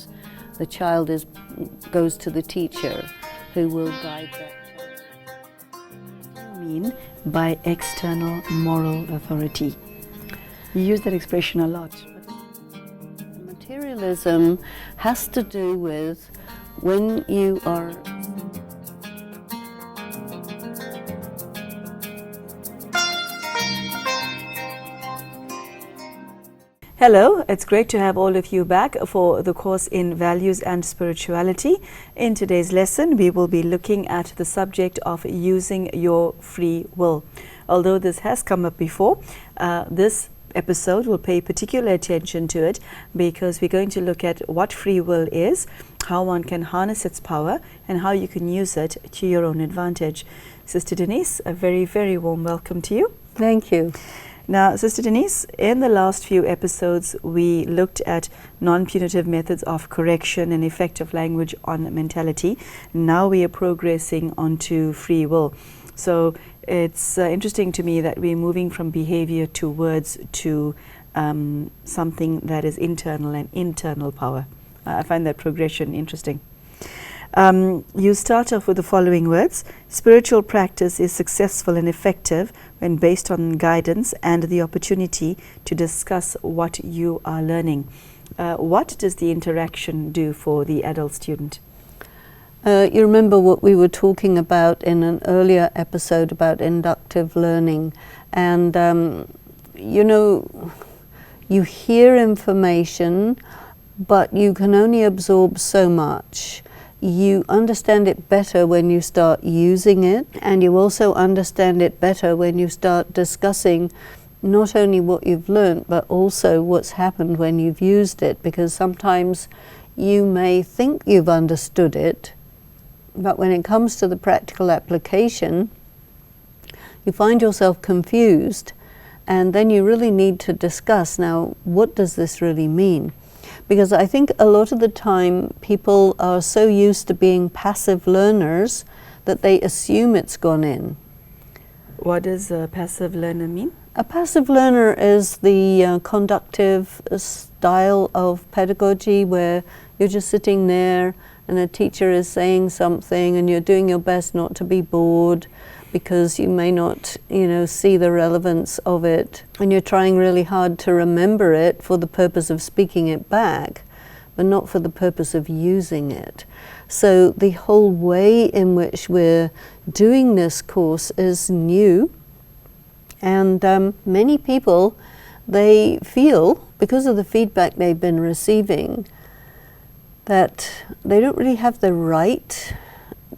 course, the child goes to the teacher who will guide that child. What do you mean by external moral authority? You use that expression a lot. Materialism has to do with when you are Hello, it's great to have all of you back for the course in Values and Spirituality. In today's lesson, we will be looking at the subject of using your free will. Although this has come up before, this episode will pay particular attention to it because we're going to look at what free will is, how one can harness its power, and how you can use it to your own advantage. Sister Denise, a very, very warm welcome to you. Thank you. Now, Sister Denise, in the last few episodes, we looked at non-punitive methods of correction and effective language on mentality. Now we are progressing onto free will. So it's interesting to me that we're moving from behavior to words to something that is internal and internal power. I find that progression interesting. You start off with the following words: spiritual practice is successful and effective when based on guidance and the opportunity to discuss what you are learning. What does the interaction do for the adult student? You remember what we were talking about in an earlier episode about inductive learning, and you hear information, but you can only absorb so much. You understand it better when you start using it, and you also understand it better when you start discussing not only what you've learned, but also what's happened when you've used it, because sometimes you may think you've understood it, but when it comes to the practical application, you find yourself confused, and then you really need to discuss, now, what does this really mean? Because I think a lot of the time people are so used to being passive learners that they assume it's gone in. What does a passive learner mean? A passive learner is the conductive style of pedagogy where you're just sitting there and a teacher is saying something and you're doing your best not to be bored because you may not, see the relevance of it, and you're trying really hard to remember it for the purpose of speaking it back, but not for the purpose of using it. So the whole way in which we're doing this course is new, and many people, they feel, because of the feedback they've been receiving, that they don't really have the right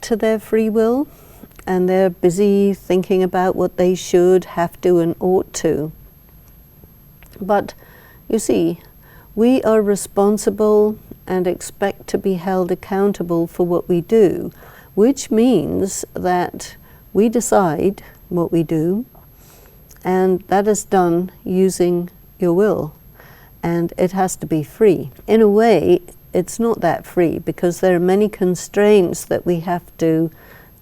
to their free will, and they're busy thinking about what they should, have to, and ought to. But you see, we are responsible and expect to be held accountable for what we do, which means that we decide what we do, and that is done using your will, and it has to be free. In a way, it's not that free because there are many constraints that we have to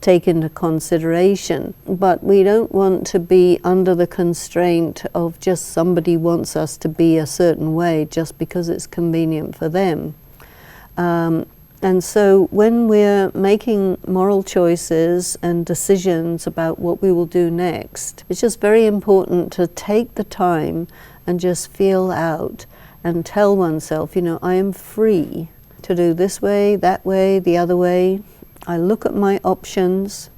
take into consideration, but we don't want to be under the constraint of just somebody wants us to be a certain way just because it's convenient for them. And so when we're making moral choices and decisions about what we will do next, it's just very important to take the time and just feel out and tell oneself, I am free to do this way, that way, the other way. I look at my options,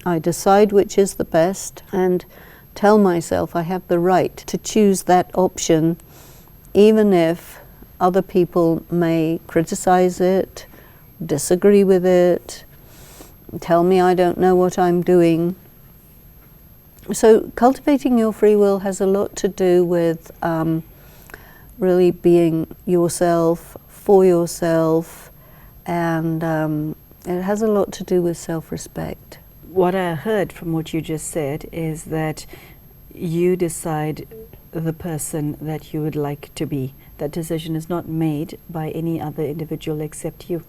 I decide which is the best, and tell myself I have the right to choose that option, even if other people may criticize it, disagree with it, tell me I don't know what I'm doing. So cultivating your free will has a lot to do with really being yourself, for yourself, and it has a lot to do with self-respect. What I heard from what you just said is that you decide the person that you would like to be. That decision is not made by any other individual except you.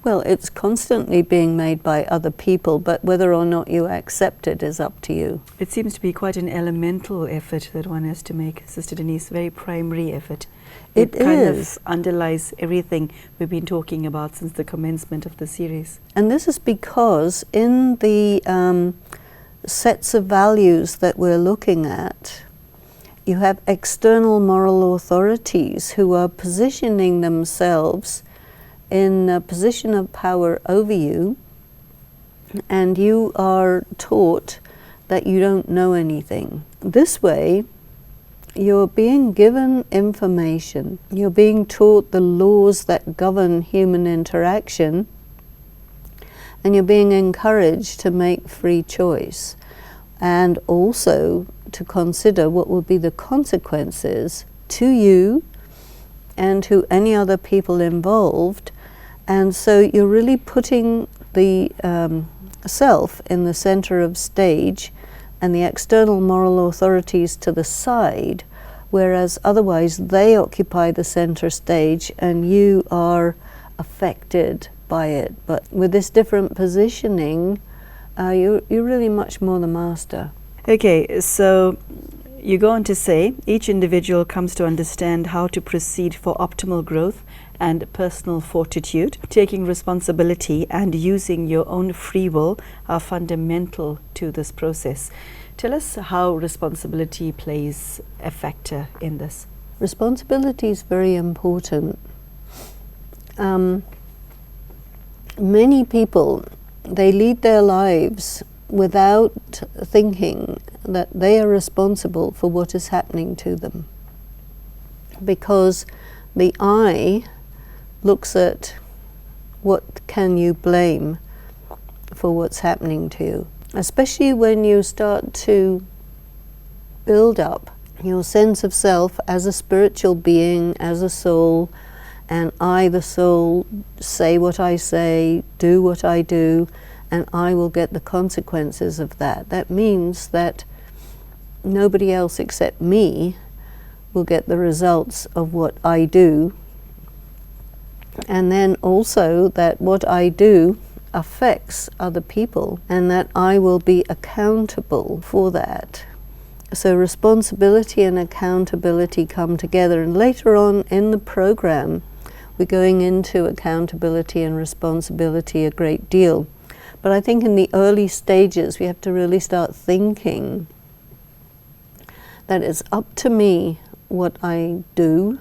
Well, it's constantly being made by other people, but whether or not you accept it is up to you. It seems to be quite an elemental effort that one has to make, Sister Denise, very primary effort. It kind is. of underlies everything we've been talking about since the commencement of the series. And this is because in the sets of values that we're looking at, you have external moral authorities who are positioning themselves in a position of power over you, and you are taught that you don't know anything. This way, you're being given information, you're being taught the laws that govern human interaction, and you're being encouraged to make free choice, and also to consider what will be the consequences to you and to any other people involved. And so you're really putting the self in the center of stage and the external moral authorities to the side, whereas otherwise they occupy the center stage and you are affected by it. But with this different positioning, you're really much more the master. Okay, so you go on to say, each individual comes to understand how to proceed for optimal growth and personal fortitude. Taking responsibility and using your own free will are fundamental to this process. Tell us how responsibility plays a factor in this. Responsibility is very important. Many people, they lead their lives without thinking that they are responsible for what is happening to them, because the I looks at what can you blame for what's happening to you, especially when you start to build up your sense of self as a spiritual being, as a soul, and I, the soul, say what I say, do what I do, and I will get the consequences of that. That means that nobody else except me will get the results of what I do, and then also that what I do affects other people and that I will be accountable for that. So responsibility and accountability come together, and later on in the program we're going into accountability and responsibility a great deal. But I think in the early stages we have to really start thinking that it's up to me what I do,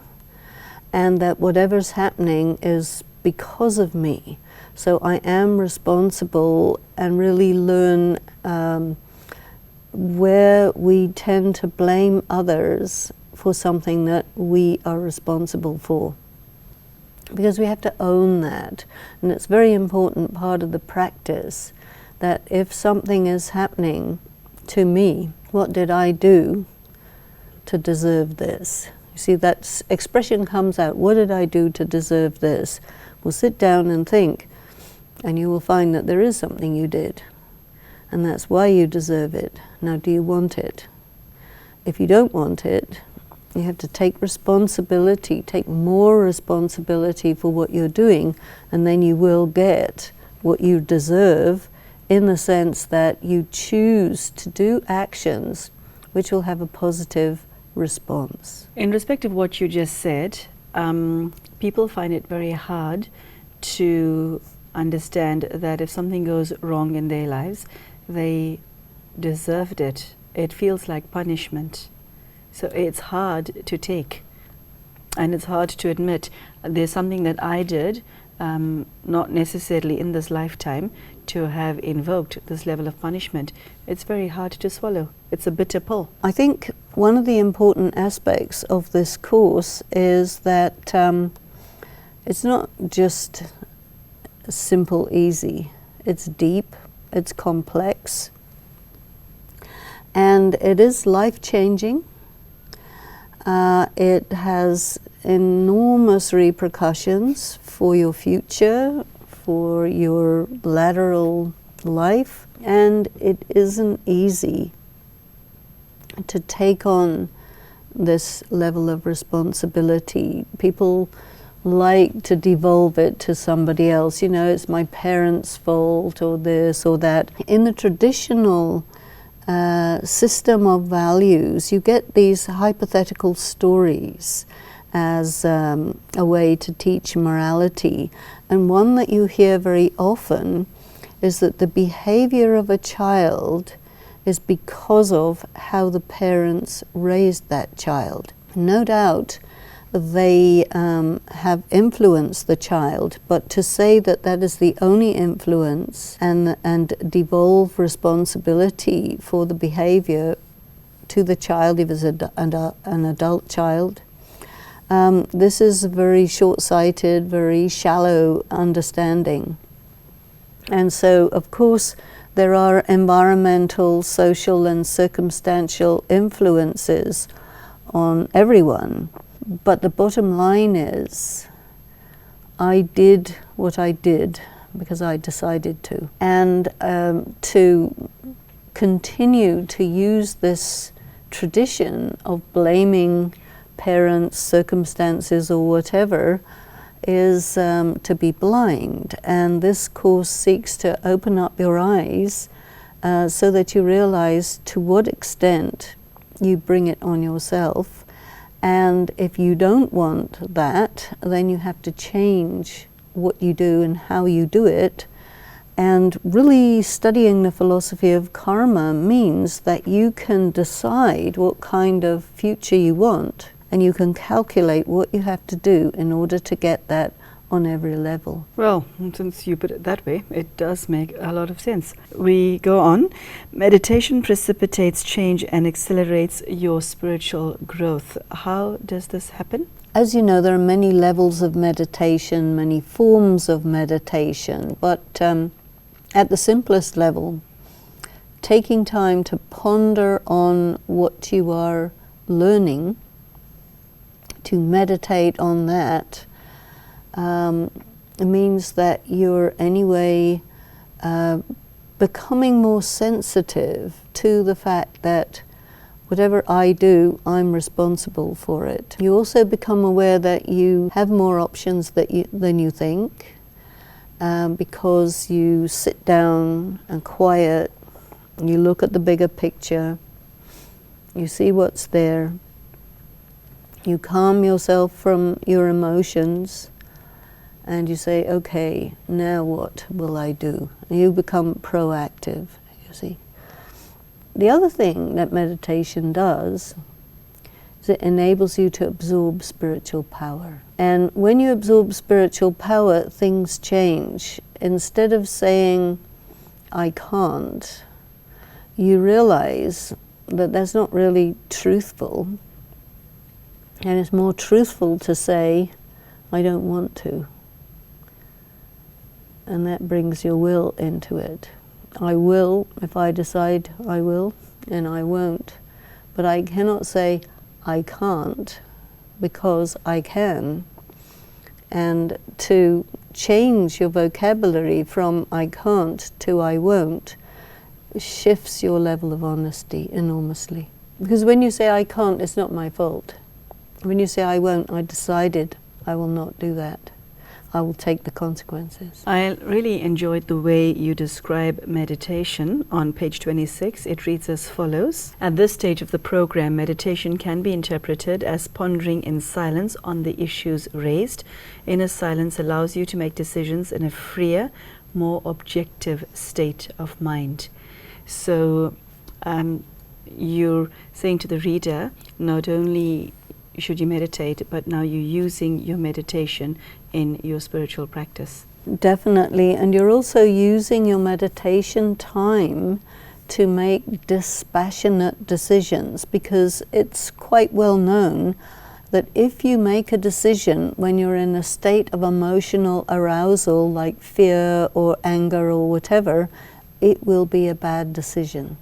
and that whatever's happening is because of me. So I am responsible, and really learn where we tend to blame others for something that we are responsible for. Because we have to own that. And it's a very important part of the practice that if something is happening to me, what did I do to deserve this? You see, that expression comes out, what did I do to deserve this? Well, sit down and think, and you will find that there is something you did, and that's why you deserve it. Now, do you want it? If you don't want it, you have to take responsibility, take more responsibility for what you're doing, and then you will get what you deserve, in the sense that you choose to do actions which will have a positive response. In respect of what you just said, people find it very hard to understand that if something goes wrong in their lives, they deserved it. It feels like punishment. So it's hard to take, and it's hard to admit there's something that I did, not necessarily in this lifetime, to have invoked this level of punishment. It's very hard to swallow. It's a bitter pill. I think one of the important aspects of this course is that it's not just simple, easy. It's deep, it's complex, and it is life-changing. It has enormous repercussions for your future, for your lateral life, and it isn't easy to take on this level of responsibility. People like to devolve it to somebody else. You know, it's my parents' fault or this or that. In the traditional system of values, you get these hypothetical stories as a way to teach morality. And one that you hear very often is that the behavior of a child is because of how the parents raised that child. No doubt they have influenced the child, but to say that that is the only influence and devolve responsibility for the behavior to the child if it's an adult child, this is a very short-sighted, very shallow understanding. And so, of course, there are environmental, social, and circumstantial influences on everyone. But the bottom line is, I did what I did because I decided to. And to continue to use this tradition of blaming parents, circumstances, or whatever is to be blind. And this course seeks to open up your eyes so that you realize to what extent you bring it on yourself. And if you don't want that, then you have to change what you do and how you do it. And really studying the philosophy of karma means that you can decide what kind of future you want, and you can calculate what you have to do in order to get that on every level. Well, since you put it that way, it does make a lot of sense. We go on. Meditation precipitates change and accelerates your spiritual growth. How does this happen? As you know, there are many levels of meditation, many forms of meditation, but at the simplest level, taking time to ponder on what you are learning, to meditate on that, means that you're anyway becoming more sensitive to the fact that whatever I do, I'm responsible for it. You also become aware that you have more options than you think, because you sit down and quiet, you look at the bigger picture, you see what's there, you calm yourself from your emotions, and you say, okay, now what will I do? And you become proactive, you see. The other thing that meditation does is it enables you to absorb spiritual power. And when you absorb spiritual power, things change. Instead of saying, I can't, you realize that that's not really truthful. And it's more truthful to say, I don't want to. And that brings your will into it. I will, if I decide I will, and I won't. But I cannot say I can't, because I can. And to change your vocabulary from I can't to I won't shifts your level of honesty enormously. Because when you say I can't, it's not my fault. When you say I won't, I decided I will not do that. I will take the consequences. I really enjoyed the way you describe meditation. On page 26, it reads as follows. At this stage of the program, meditation can be interpreted as pondering in silence on the issues raised. Inner silence allows you to make decisions in a freer, more objective state of mind. So you're saying to the reader, not only should you meditate, but now you're using your meditation in your spiritual practice. Definitely, and you're also using your meditation time to make dispassionate decisions, because it's quite well known that if you make a decision when you're in a state of emotional arousal, like fear or anger or whatever, it will be a bad decision.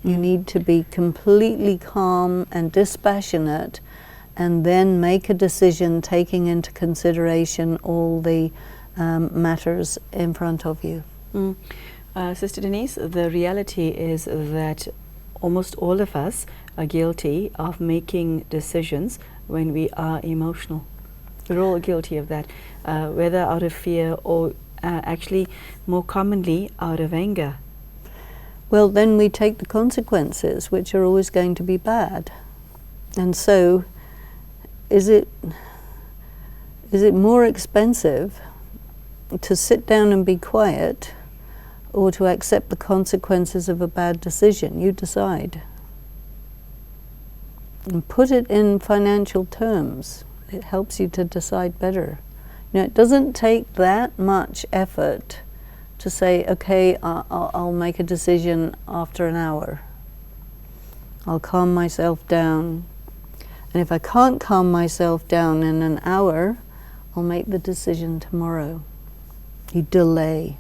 You need to be completely calm and dispassionate, and then make a decision taking into consideration all the matters in front of you. Sister Denise, the reality is that almost all of us are guilty of making decisions when we are emotional. We're all guilty of that, whether out of fear or actually more commonly out of anger. Well, then we take the consequences, which are always going to be bad. And so, is it more expensive to sit down and be quiet, or to accept the consequences of a bad decision? You decide. And put it in financial terms. It helps you to decide better. You know, it doesn't take that much effort to say, okay, I'll make a decision after an hour. I'll calm myself down. And if I can't calm myself down in an hour, I'll make the decision tomorrow. You delay.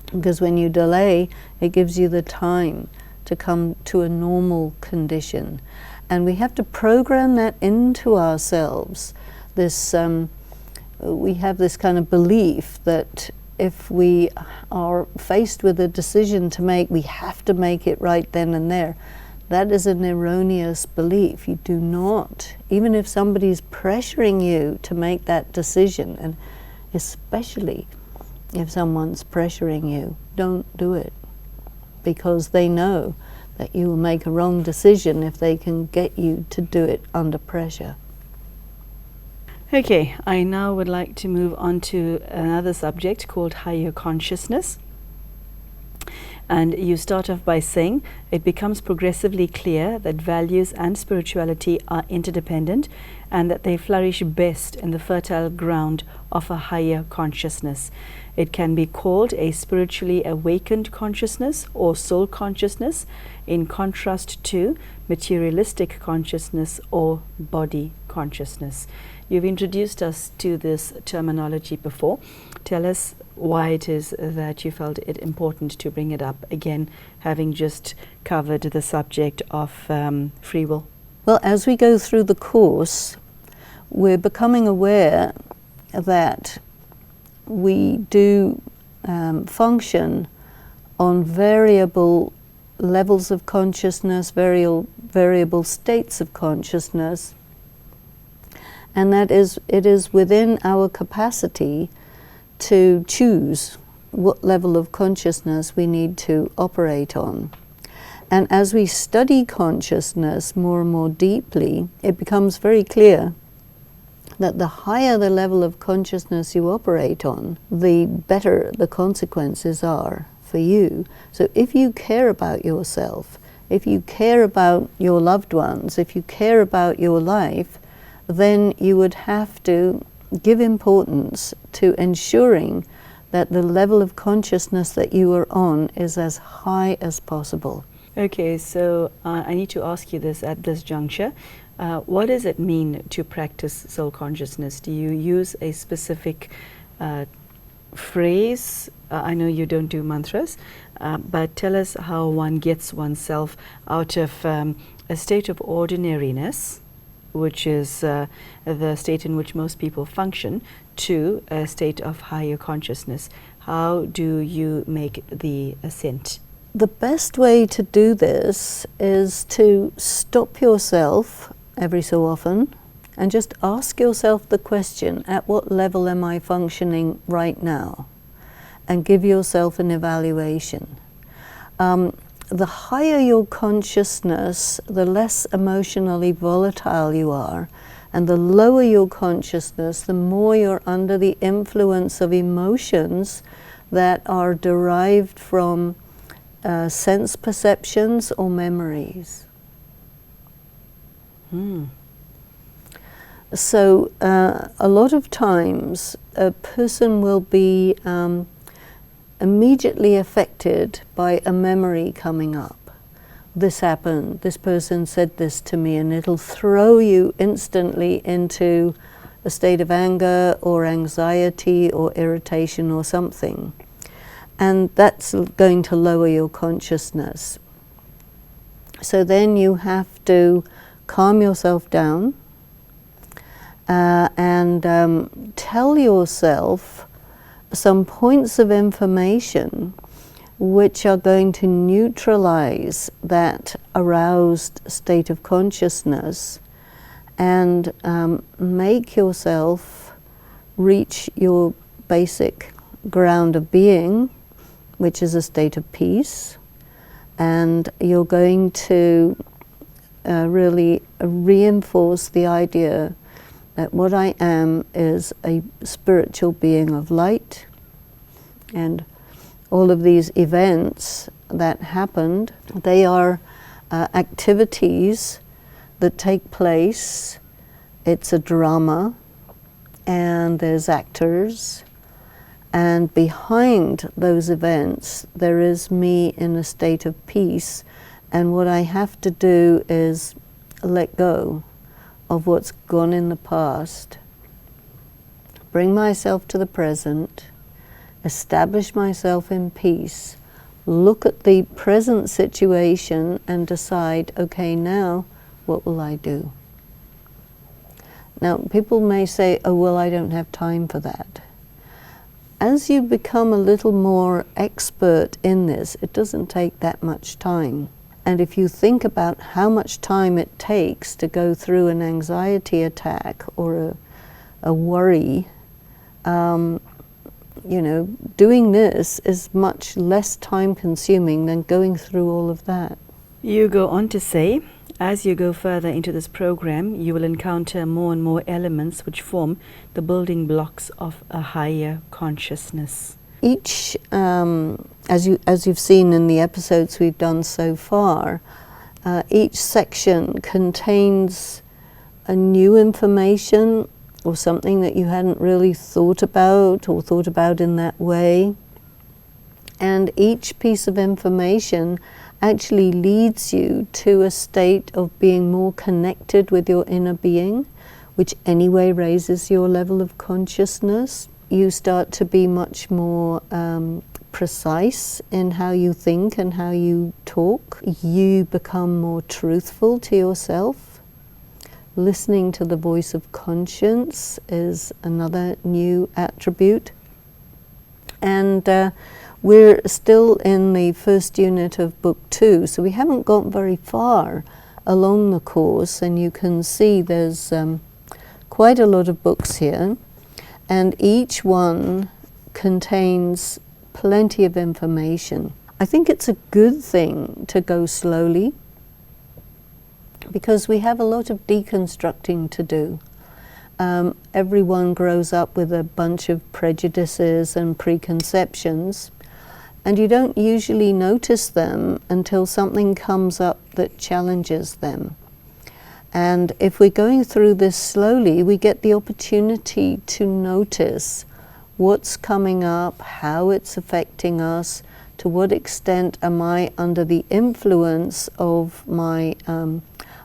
Because when you delay, it gives you the time to come to a normal condition. And we have to program that into ourselves. We have this kind of belief that if we are faced with a decision to make, we have to make it right then and there. That is an erroneous belief. You do not, even if somebody's pressuring you to make that decision, and especially if someone's pressuring you, don't do it, because they know that you will make a wrong decision if they can get you to do it under pressure. Okay, I now would like to move on to another subject called higher consciousness. And you start off by saying, it becomes progressively clear that values and spirituality are interdependent and that they flourish best in the fertile ground of a higher consciousness. It can be called a spiritually awakened consciousness or soul consciousness, in contrast to materialistic consciousness or body consciousness. You've introduced us to this terminology before. Tell us why it is that you felt it important to bring it up again, having just covered the subject of free will. Well, as we go through the course, we're becoming aware that we do function on variable levels of consciousness, variable states of consciousness, and that it is within our capacity to choose what level of consciousness we need to operate on. And as we study consciousness more and more deeply, it becomes very clear that the higher the level of consciousness you operate on, the better the consequences are for you. So if you care about yourself, if you care about your loved ones, if you care about your life, then you would have to give importance to ensuring that the level of consciousness that you are on is as high as possible. Okay, so I need to ask you this at this juncture. What does it mean to practice soul consciousness? Do you use a specific phrase? I know you don't do mantras, but tell us how one gets oneself out of a state of ordinariness, which is the state in which most people function, to a state of higher consciousness. How do you make the ascent? The best way to do this is to stop yourself every so often and just ask yourself the question, at what level am I functioning right now? And give yourself an evaluation. The higher your consciousness, the less emotionally volatile you are, and the lower your consciousness, the more you're under the influence of emotions that are derived from sense perceptions or memories. So a lot of times a person will be immediately affected by a memory coming up. This happened, this person said this to me, and it'll throw you instantly into a state of anger or anxiety or irritation or something. And that's going to lower your consciousness. So then you have to calm yourself down and tell yourself some points of information which are going to neutralize that aroused state of consciousness and make yourself reach your basic ground of being, which is a state of peace. And you're going to really reinforce the idea that what I am is a spiritual being of light, and all of these events that happened, they are activities that take place. It's a drama, and there's actors, and behind those events there is me in a state of peace, and what I have to do is let go of what's gone in the past, bring myself to the present, establish myself in peace, look at the present situation and decide, okay, now what will I do? Now, people may say, oh, well, I don't have time for that. As you become a little more expert in this, it doesn't take that much time. And if you think about how much time it takes to go through an anxiety attack or a worry, you know, doing this is much less time consuming than going through all of that. You go on to say, as you go further into this program, you will encounter more and more elements which form the building blocks of a higher consciousness. Each, as you've seen in the episodes we've done so far, each section contains a new information or something that you hadn't really thought about or thought about in that way. And each piece of information actually leads you to a state of being more connected with your inner being, which anyway raises your level of consciousness. You start to be much more precise in how you think and how you talk. You become more truthful to yourself. Listening to the voice of conscience is another new attribute. And we're still in the first unit of book 2, so we haven't got very far along the course, and you can see there's quite a lot of books here, and each one contains plenty of information. I think it's a good thing to go slowly, because we have a lot of deconstructing to do. Everyone grows up with a bunch of prejudices and preconceptions, and you don't usually notice them until something comes up that challenges them. And if we're going through this slowly, we get the opportunity to notice what's coming up, how it's affecting us, to what extent am I under the influence of my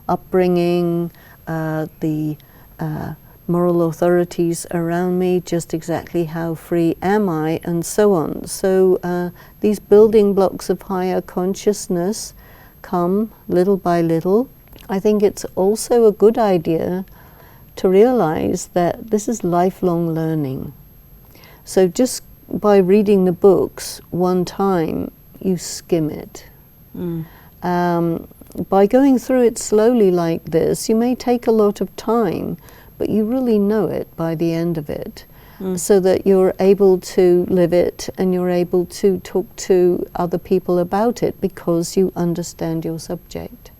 upbringing, the moral authorities around me, just exactly how free am I, and so on. So these building blocks of higher consciousness come little by little. I think it's also a good idea to realize that this is lifelong learning. So just by reading the books one time, you skim it. By going through it slowly like this, you may take a lot of time, but you really know it by the end of it, so that you're able to live it and you're able to talk to other people about it because you understand your subject.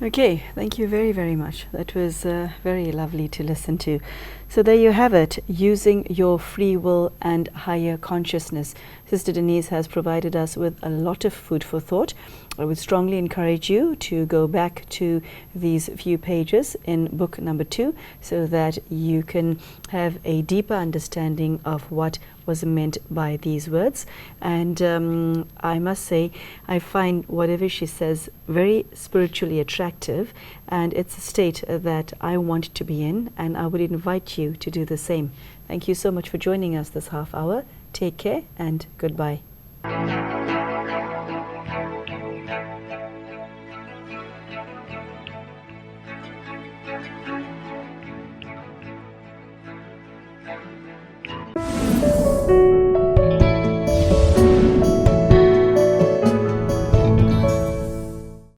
Okay, thank you very, very much. That was very lovely to listen to. So there you have it, using your free will and higher consciousness. Sister Denise has provided us with a lot of food for thought. I would strongly encourage you to go back to these few pages in book number 2 so that you can have a deeper understanding of what was meant by these words. And I must say, I find whatever she says very spiritually attractive, and it's a state that I want to be in, and I would invite you to do the same. Thank you so much for joining us this half hour. Take care and goodbye.